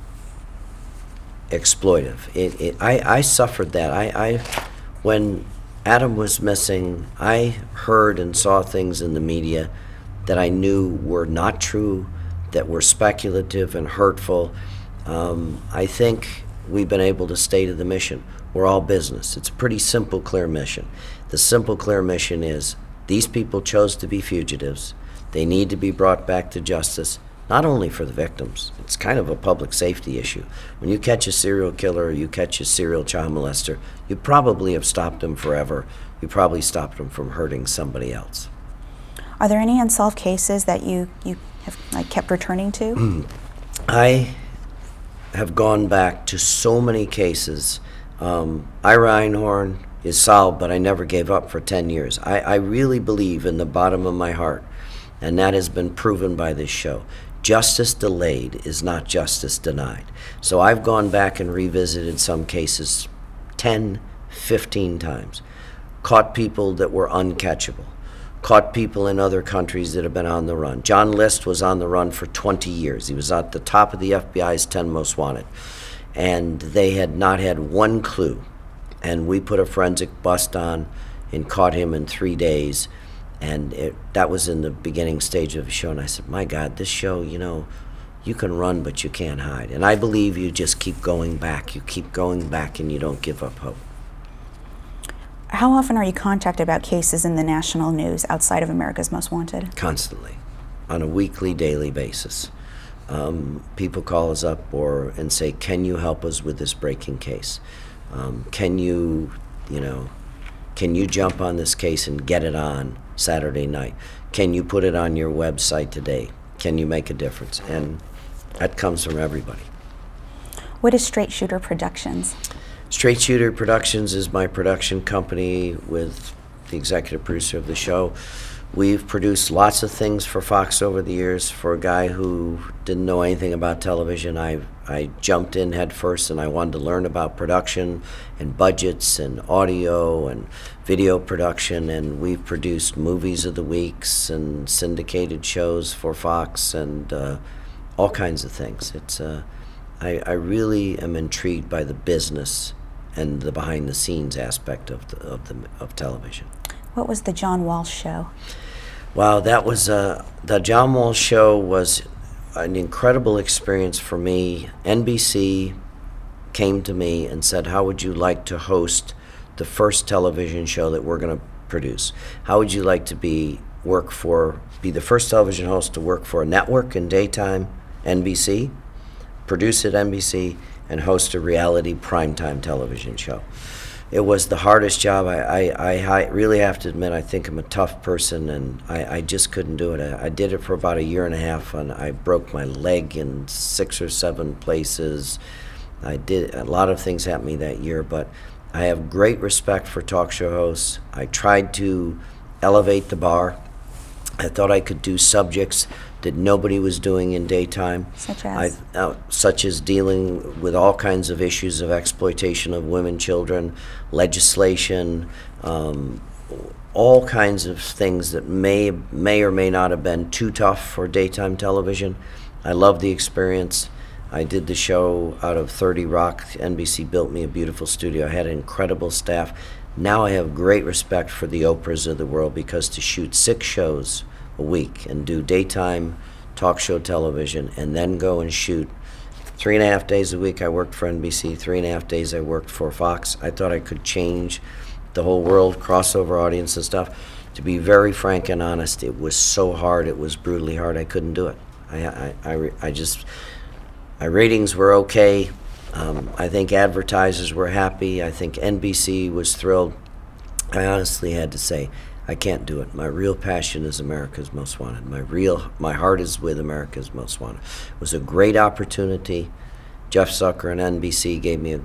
exploitive. I suffered that. When Adam was missing, I heard and saw things in the media that I knew were not true, that were speculative and hurtful. I think we've been able to stay to the mission. We're all business. It's a pretty simple, clear mission. The simple, clear mission is these people chose to be fugitives. They need to be brought back to justice, not only for the victims. It's kind of a public safety issue. When you catch a serial killer or you catch a serial child molester, you probably have stopped them forever. You probably stopped them from hurting somebody else.
Are there any unsolved cases that you have kept returning to?
I have gone back to so many cases. Ira Einhorn is solved, but I never gave up for 10 years. I really believe in the bottom of my heart, and that has been proven by this show. Justice delayed is not justice denied. So I've gone back and revisited some cases 10, 15 times. Caught people that were uncatchable. Caught people in other countries that have been on the run. John List was on the run for 20 years. He was at the top of the FBI's 10 Most Wanted. And they had not had one clue. And we put a forensic bust on and caught him in 3 days. And that was in the beginning stage of the show. And I said, my God, this show, you know, you can run, but you can't hide. And I believe you just keep going back. You keep going back, and you don't give up hope.
How often are you contacted about cases in the national news outside of America's Most Wanted?
Constantly, on a weekly, daily basis. People call us up and say, can you help us with this breaking case? Can you jump on this case and get it on Saturday night? Can you put it on your website today? Can you make a difference? And that comes from everybody.
What is Straight Shooter Productions?
Straight Shooter Productions is my production company with the executive producer of the show. We've produced lots of things for Fox over the years. For a guy who didn't know anything about television, I jumped in head first, and I wanted to learn about production and budgets and audio and video production, and we've produced movies of the weeks and syndicated shows for Fox and all kinds of things. I really am intrigued by the business and the behind-the-scenes aspect of television.
What was the John Walsh show?
Wow, that was the John Walsh show was an incredible experience for me. NBC came to me and said, how would you like to host the first television show that we're going to produce? How would you like to be the first television host to work for a network in daytime, NBC, produce at NBC, and host a reality primetime television show? It was the hardest job. I really have to admit, I think I'm a tough person, and I just couldn't do it. I did it for about 1.5 years, and I broke my leg in 6 or 7 places. A lot of things happened to me that year, but I have great respect for talk show hosts. I tried to elevate the bar. I thought I could do subjects that nobody was doing in daytime. Such as dealing with all kinds of issues of exploitation of women, children, legislation, all kinds of things that may or may not have been too tough for daytime television. I loved the experience. I did the show out of 30 Rock. NBC built me a beautiful studio. I had an incredible staff. Now I have great respect for the Oprahs of the world, because to shoot 6 shows a week and do daytime talk show television and then go and shoot 3.5 days a week I worked for NBC, 3.5 days I worked for Fox. I thought I could change the whole world, crossover audience and stuff. To be very frank and honest, it was so hard, it was brutally hard, I couldn't do it. My ratings were okay. I think advertisers were happy. I think NBC was thrilled. I honestly had to say, I can't do it. My real passion is America's Most Wanted. My heart is with America's Most Wanted. It was a great opportunity. Jeff Zucker and NBC gave me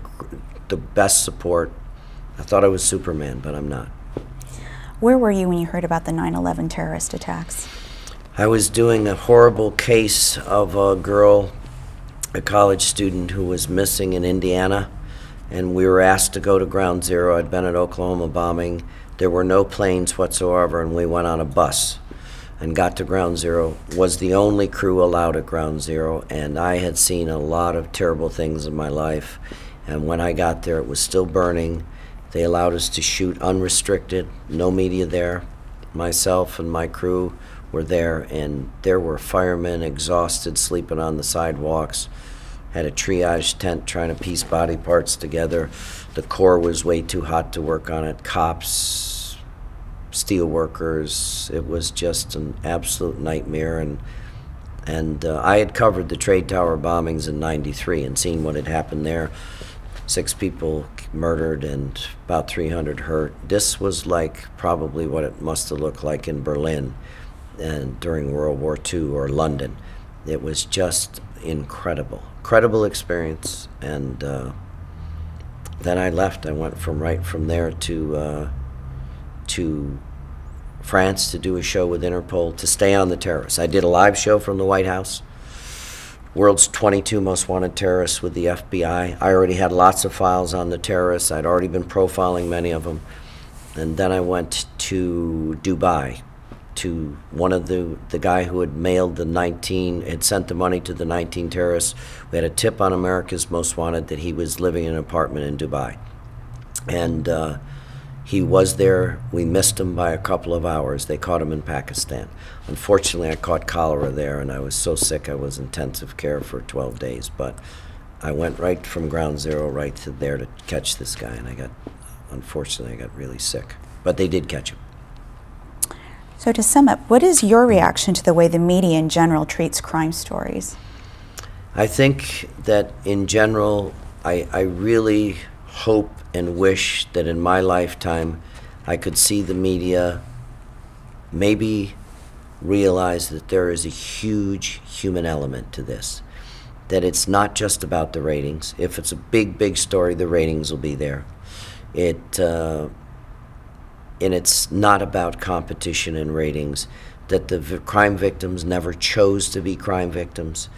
the best support. I thought I was Superman, but I'm not.
Where were you when you heard about the 9/11 terrorist attacks?
I was doing a horrible case of a girl, a college student who was missing in Indiana, and we were asked to go to Ground Zero. I'd been at Oklahoma bombing. There were no planes whatsoever, and we went on a bus and got to Ground Zero. Was the only crew allowed at Ground Zero, and I had seen a lot of terrible things in my life. And when I got there, it was still burning. They allowed us to shoot unrestricted, no media there. Myself and my crew were there, and there were firemen exhausted, sleeping on the sidewalks. Had a triage tent trying to piece body parts together. The core was way too hot to work on it. Cops, steel workers. It was just an absolute nightmare. And I had covered the Trade Tower bombings in '93 and seen what had happened there. 6 people murdered and about 300 hurt. This was like probably what it must have looked like in Berlin and during World War II or London. It was just incredible experience. And then I left. I went right from there to France to do a show with Interpol to stay on the terrorists. I did a live show from the White House. World's 22 most wanted terrorists with the FBI. I already had lots of files on the terrorists. I'd already been profiling many of them. And then I went to Dubai to one of the guy who had had sent the money to the 19 terrorists. We had a tip on America's Most Wanted that he was living in an apartment in Dubai. And he was there. We missed him by a couple of hours. They caught him in Pakistan. Unfortunately, I caught cholera there, and I was so sick I was intensive care for 12 days. But I went right from Ground Zero right to there to catch this guy, and unfortunately, I got really sick. But they did catch him.
So to sum up, what is your reaction to the way the media in general treats crime stories?
I think that in general, I really hope and wish that in my lifetime I could see the media maybe realize that there is a huge human element to this, that it's not just about the ratings. If it's a big story, the ratings will be there. And it's not about competition and ratings, that the crime victims never chose to be crime victims.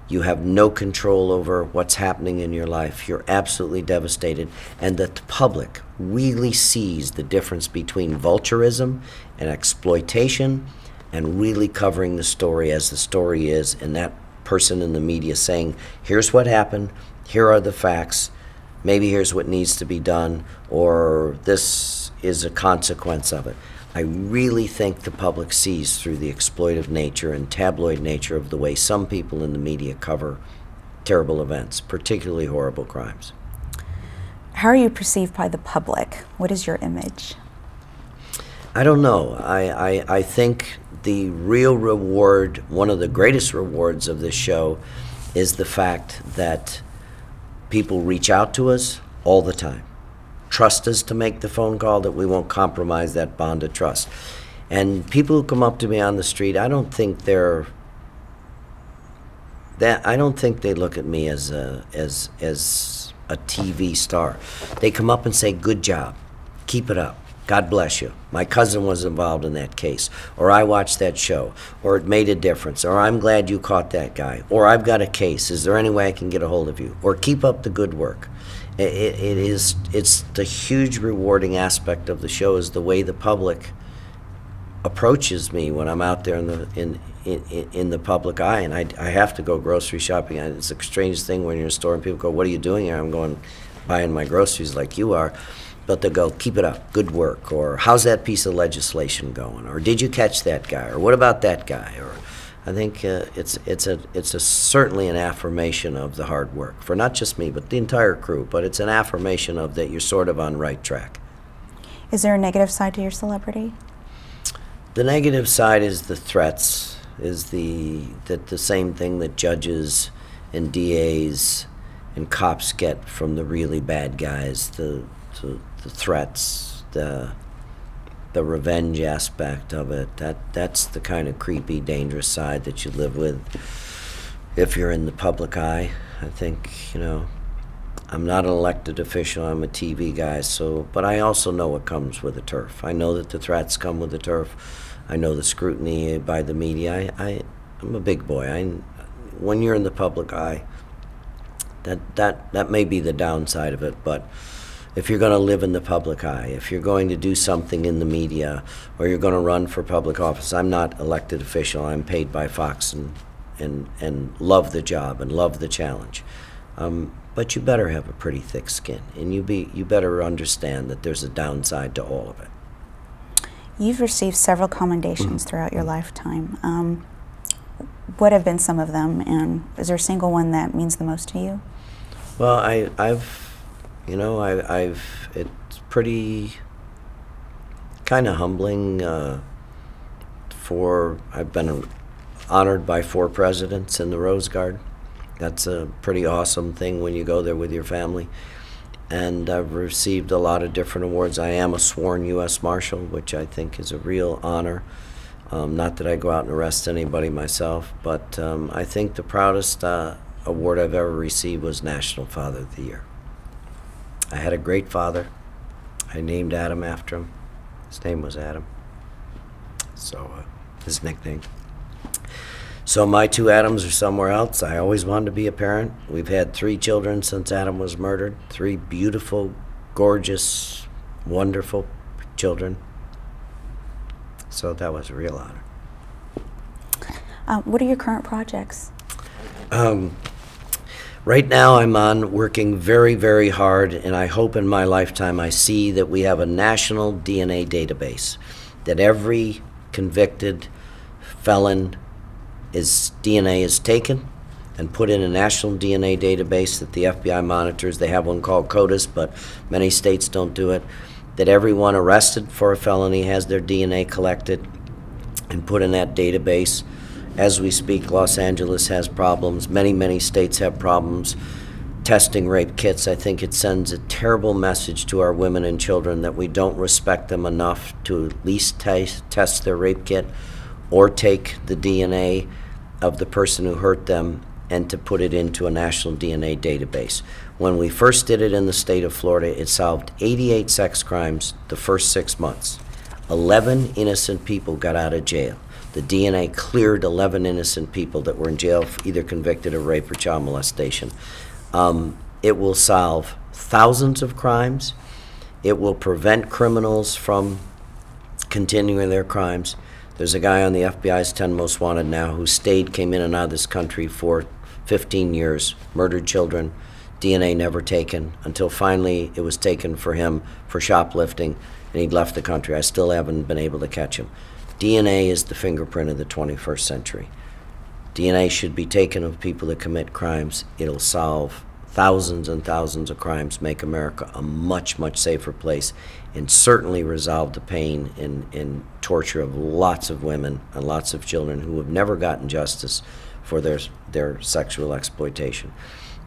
You have no control over what's happening in your life. You're absolutely devastated. And that the public really sees the difference between vulturism and exploitation and really covering the story as the story is, and that person in the media saying, here's what happened, here are the facts, maybe here's what needs to be done, or this is a consequence of it. I really think the public sees through the exploitive nature and tabloid nature of the way some people in the media cover terrible events, particularly horrible crimes.
How are you perceived by the public? What is your image?
I don't know. I think the real reward, one of the greatest rewards of this show, is the fact that people reach out to us all the time. Trust us to make the phone call, that we won't compromise that bond of trust. And people who come up to me on the street, I don't think they look at me as a TV star. They come up and say, good job, keep it up, God bless you. My cousin was involved in that case, or I watched that show, or it made a difference, or I'm glad you caught that guy, or I've got a case, is there any way I can get a hold of you, or keep up the good work. It's the huge rewarding aspect of the show is the way the public approaches me when I'm out there in the public eye, and I have to go grocery shopping. It's a strange thing when you're in a store and people go, what are you doing here? I'm going buying my groceries like you are. But they'll go, keep it up, good work, or how's that piece of legislation going, or did you catch that guy, or what about that guy, or I think it's certainly an affirmation of the hard work for not just me, but the entire crew. But it's an affirmation of that you're sort of on right track.
Is there a negative side to your celebrity?
The negative side is the threats, is the same thing that judges and DAs and cops get from the really bad guys, the threats, the revenge aspect of it. That's the kind of creepy, dangerous side that you live with if you're in the public eye. I think, you know, I'm not an elected official, I'm a TV guy, but I also know what comes with the turf. I know that the threats come with the turf. I know the scrutiny by the media. I'm a big boy. When you're in the public eye, that may be the downside of it, but if you're going to live in the public eye, if you're going to do something in the media, or you're going to run for public office, I'm not elected official, I'm paid by Fox and love the job and love the challenge. But you better have a pretty thick skin, and you better understand that there's a downside to all of it.
You've received several commendations throughout your lifetime. What have been some of them, and is there a single one that means the most to you?
Well, it's pretty kind of humbling. I've been honored by 4 presidents in the Rose Garden. That's a pretty awesome thing when you go there with your family. And I've received a lot of different awards. I am a sworn U.S. Marshal, which I think is a real honor. Not that I go out and arrest anybody myself, but I think the proudest award I've ever received was National Father of the Year. I had a great father. I named Adam after him. His name was Adam. So his nickname. So my 2 Adams are somewhere else. I always wanted to be a parent. We've had 3 children since Adam was murdered. 3 beautiful, gorgeous, wonderful children. So that was a real honor.
What are your current projects?
Right now I'm working very, very hard, and I hope in my lifetime I see that we have a national DNA database, that every convicted felon DNA is taken and put in a national DNA database that the FBI monitors. They have one called CODIS, but many states don't do it. That everyone arrested for a felony has their DNA collected and put in that database. As we speak, Los Angeles has problems. Many, many states have problems testing rape kits. I think it sends a terrible message to our women and children that we don't respect them enough to at least test their rape kit or take the DNA of the person who hurt them and to put it into a national DNA database. When we first did it in the state of Florida, it solved 88 sex crimes the first 6 months. 11 innocent people got out of jail. The DNA cleared 11 innocent people that were in jail, either convicted of rape or child molestation. It will solve thousands of crimes. It will prevent criminals from continuing their crimes. There's a guy on the FBI's 10 Most Wanted now who came in and out of this country for 15 years, murdered children, DNA never taken, until finally it was taken for him for shoplifting, and he'd left the country. I still haven't been able to catch him. DNA is the fingerprint of the 21st century. DNA should be taken of people that commit crimes. It'll solve thousands and thousands of crimes, make America a much, much safer place, and certainly resolve the pain and torture of lots of women and lots of children who have never gotten justice for their sexual exploitation.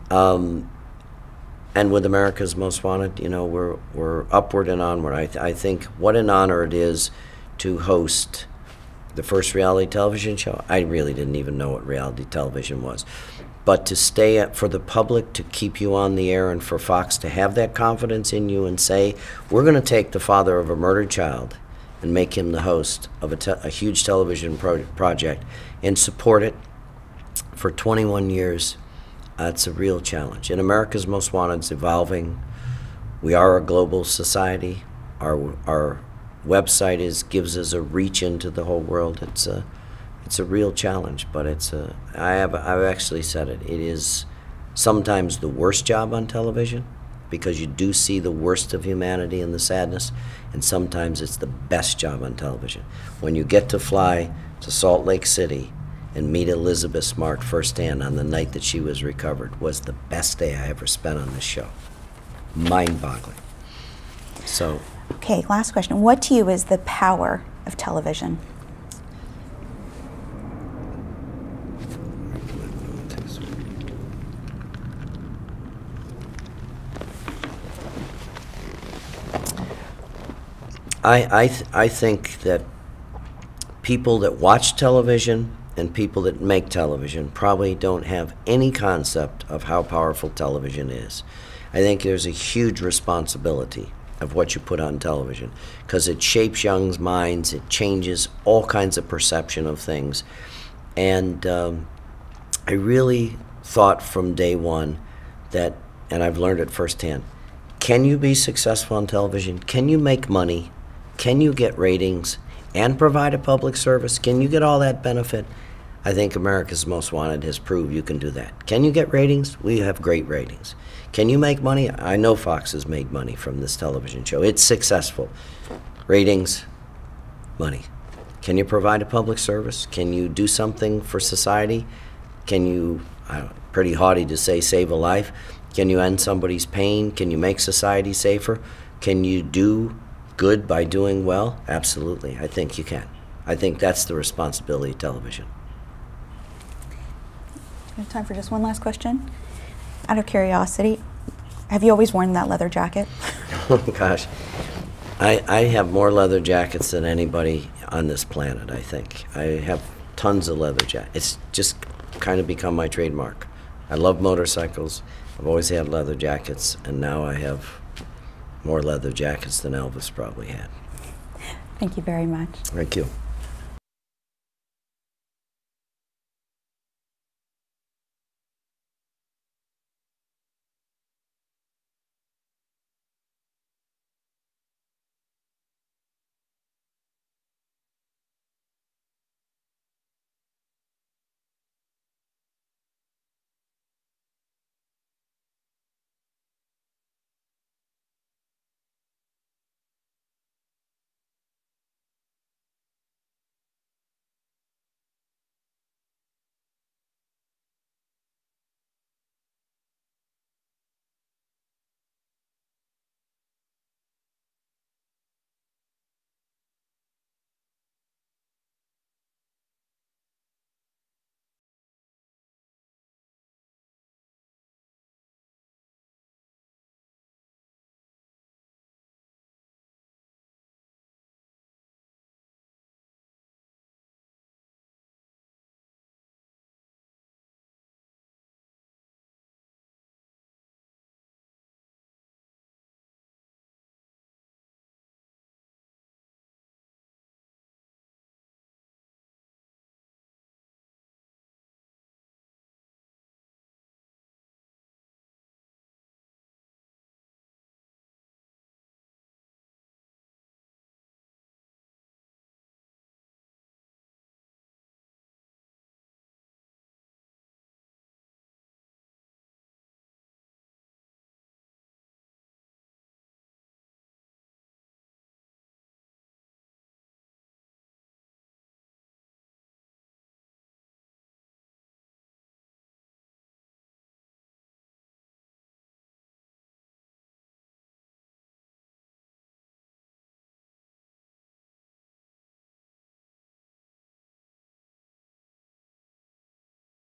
And with America's Most Wanted, you know, we're upward and onward. I think what an honor it is to host the first reality television show. I really didn't even know what reality television was. But to stay up for the public, to keep you on the air, and for Fox to have that confidence in you and say, we're going to take the father of a murdered child and make him the host of a huge television project and support it for 21 years, it's a real challenge. And America's Most Wanted is evolving. We are a global society. Our website gives us a reach into the whole world. It's a real challenge, but I've actually said it. It is sometimes the worst job on television because you do see the worst of humanity and the sadness, and sometimes it's the best job on television. When you get to fly to Salt Lake City and meet Elizabeth Smart firsthand on the night that she was recovered was the best day I ever spent on this show. Mind-boggling. So.
Okay, last question. What to you is the power of television?
I think that people that watch television and people that make television probably don't have any concept of how powerful television is. I think there's a huge responsibility of what you put on television because it shapes young minds, it changes all kinds of perception of things. And I really thought from day one that, and I've learned it firsthand, can you be successful on television? Can you make money? Can you get ratings and provide a public service? Can you get all that benefit? I think America's Most Wanted has proved you can do that. Can you get ratings? We have great ratings. Can you make money? I know Fox has made money from this television show. It's successful. Ratings, money. Can you provide a public service? Can you do something for society? Can you, pretty haughty to say, save a life? Can you end somebody's pain? Can you make society safer? Can you do good by doing well? Absolutely. I think you can. I think that's the responsibility of television.
We have time for just one last question. Out of curiosity, have you always worn that leather jacket?
Oh, gosh. I have more leather jackets than anybody on this planet, I think. I have tons of leather jackets. It's just kind of become my trademark. I love motorcycles. I've always had leather jackets, and now I have more leather jackets than Elvis probably had.
Thank you very much.
Thank you.